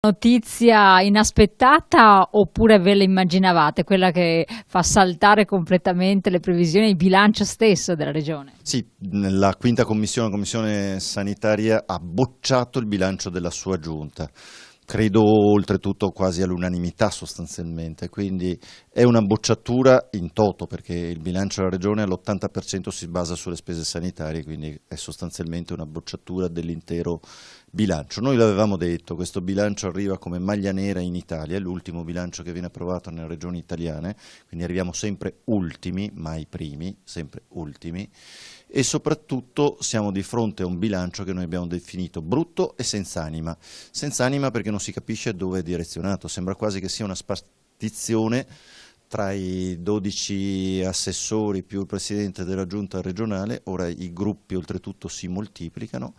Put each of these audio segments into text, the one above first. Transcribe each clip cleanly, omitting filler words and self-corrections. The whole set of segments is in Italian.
notizia inaspettata oppure ve la immaginavate, quella che fa saltare completamente le previsioni e il bilancio stesso della regione? Sì, la quinta commissione, la commissione sanitaria, ha bocciato il bilancio della sua giunta. Credo oltretutto quasi all'unanimità sostanzialmente, quindi è una bocciatura in toto perché il bilancio della regione all'80% si basa sulle spese sanitarie, quindi è sostanzialmente una bocciatura dell'intero bilancio. Noi l'avevamo detto, questo bilancio arriva come maglia nera in Italia, è l'ultimo bilancio che viene approvato nelle regioni italiane, quindi arriviamo sempre ultimi, mai primi, sempre ultimi. E soprattutto siamo di fronte a un bilancio che noi abbiamo definito brutto e senza anima. Senza anima perché non si capisce dove è direzionato, sembra quasi che sia una spartizione tra i 12 assessori più il presidente della giunta regionale. Ora i gruppi oltretutto si moltiplicano,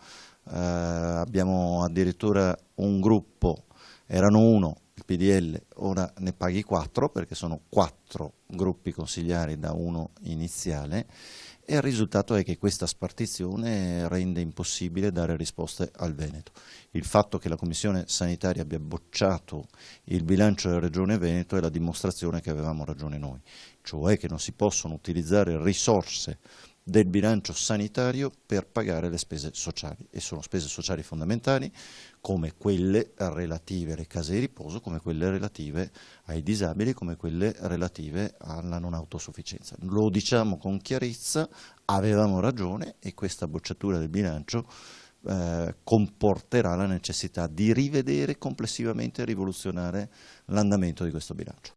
abbiamo addirittura un gruppo, erano uno, il PDL, ora ne paghi 4 perché sono 4 gruppi consigliari da uno iniziale. E il risultato è che questa spartizione rende impossibile dare risposte al Veneto. Il fatto che la Commissione sanitaria abbia bocciato il bilancio della Regione Veneto è la dimostrazione che avevamo ragione noi, cioè che non si possono utilizzare risorse del bilancio sanitario per pagare le spese sociali, e sono spese sociali fondamentali come quelle relative alle case di riposo, come quelle relative ai disabili, come quelle relative alla non autosufficienza. Lo diciamo con chiarezza, avevamo ragione e questa bocciatura del bilancio comporterà la necessità di rivedere complessivamente e rivoluzionare l'andamento di questo bilancio.